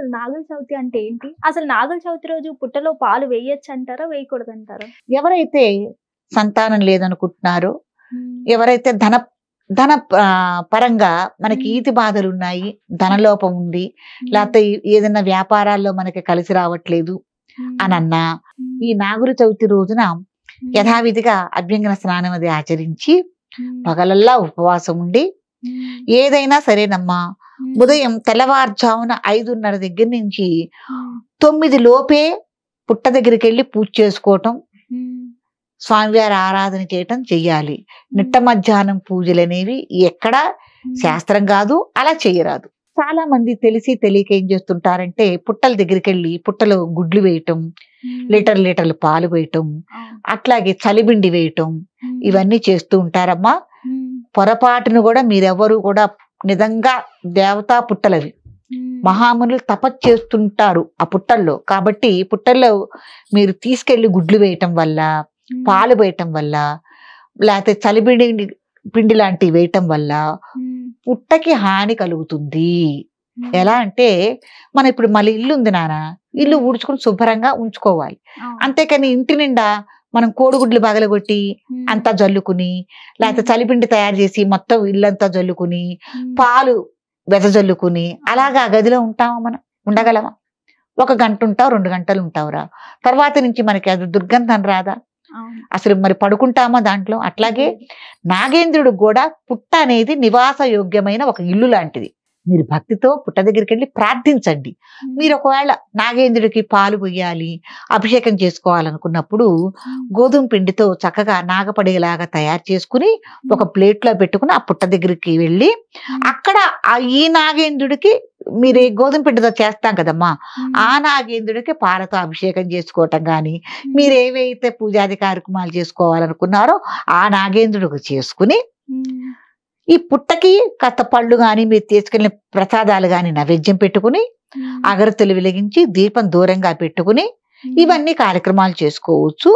అసలు నాగుల చవితి అంటే ఏంటి? అసలు నాగుల చవితి రోజు పుట్టలో పాలు వేయొచ్చంటారా? వేయకూడదంటారా? ఎవరైతే సంతానం లేదనుకుంటున్నారో, హ్మ్. ఎవరైతే ధన ధన పరంగా మనకి హ్మ్. ఈతి బాధలున్నాయి, ధనలోపం ఉంది, లేకపోతే ఏదైనా వ్యాపారాల్లో మనకి కలిసి రావట్లేదు అనన్నా, ఈ నాగుల చవితి రోజున యథావిధిగా అభ్యంగన స్నానం అది ఆచరించి పగలల్లా ఉపవాసం ఉండి ఏదైనా సరేనమ్మా, ఉదయం తెల్లవారుజామున 5:30 దగ్గర నుంచి 9 లోపే పుట్ట దగ్గరికి వెళ్ళి పూజ చేసుకోవటం, స్వామివారి ఆరాధన చేయటం చెయ్యాలి. నిట్ట మధ్యాహ్నం పూజలు అనేవి ఎక్కడ శాస్త్రం కాదు, అలా చేయరాదు. చాలా మంది తెలిసి తెలియక ఏం చేస్తుంటారంటే పుట్టల దగ్గరికి వెళ్ళి పుట్టలో గుడ్లు వేయటం, లీటర్లు పాలు వేయటం, అట్లాగే చలిబిండి వేయటం, ఇవన్నీ చేస్తూ ఉంటారమ్మా. పొరపాటును కూడా మీరెవరు కూడా నిజంగా దేవతా పుట్టలవి, మహామునులు తపస్సు చేస్తుంటారు ఆ పుట్టల్లో. కాబట్టి పుట్టల్లో మీరు తీసుకెళ్లి గుడ్లు వేయటం వల్ల, పాలు వేయటం వల్ల, లేకపోతే చలిబిండి పిండి లాంటివి వేయటం వల్ల పుట్టకి హాని కలుగుతుంది. ఎలా అంటే మనం ఇప్పుడు మళ్ళీ ఇల్లు ఉంది నాన్న, ఇల్లు ఊడ్చుకుని శుభ్రంగా ఉంచుకోవాలి. అంతేకాని ఇంటి నిండా మనం కోడిగుడ్లు పగలగొట్టి అంతా జల్లుకుని, లేకపోతే చలిపిండి తయారు చేసి మొత్తం ఇల్లంతా జల్లుకుని, పాలు వెదజల్లుకుని అలాగా గదిలో ఉంటామా? మనం ఉండగలమా? 1 గంట ఉంటావు, 2 గంటలు ఉంటావురా, తర్వాత నుంచి మనకి అది దుర్గంధం రాదా? అసలు మరి పడుకుంటామా దాంట్లో? అట్లాగే నాగేంద్రుడు కూడా పుట్ట అనేది నివాస యోగ్యమైన ఒక ఇల్లు లాంటిది. మీరు భక్తితో పుట్ట దగ్గరికి వెళ్ళి ప్రార్థించండి. మీరు ఒకవేళ నాగేంద్రుడికి పాలు పొయ్యాలి, అభిషేకం చేసుకోవాలనుకున్నప్పుడు గోధుమ పిండితో చక్కగా నాగపడిలాగా తయారు చేసుకుని ఒక ప్లేట్లో పెట్టుకుని ఆ పుట్ట దగ్గరికి వెళ్ళి అక్కడ ఈ నాగేంద్రుడికి మీరు గోధుమ పిండితో చేస్తాం కదమ్మా, ఆ నాగేంద్రుడికి పాలతో అభిషేకం చేసుకోవటం కానీ, మీరు ఏవైతే పూజాది కార్యక్రమాలు చేసుకోవాలనుకున్నారో ఆ నాగేంద్రుడికి చేసుకుని ఈ పుట్టకి కాస్త పళ్ళు కానీ మీరు తీసుకెళ్ళిన ప్రసాదాలు కానీ నైవేద్యం పెట్టుకుని, అగరత్తులు వెలిగించి దీపం దూరంగా పెట్టుకుని ఇవన్నీ కార్యక్రమాలు చేసుకోవచ్చు.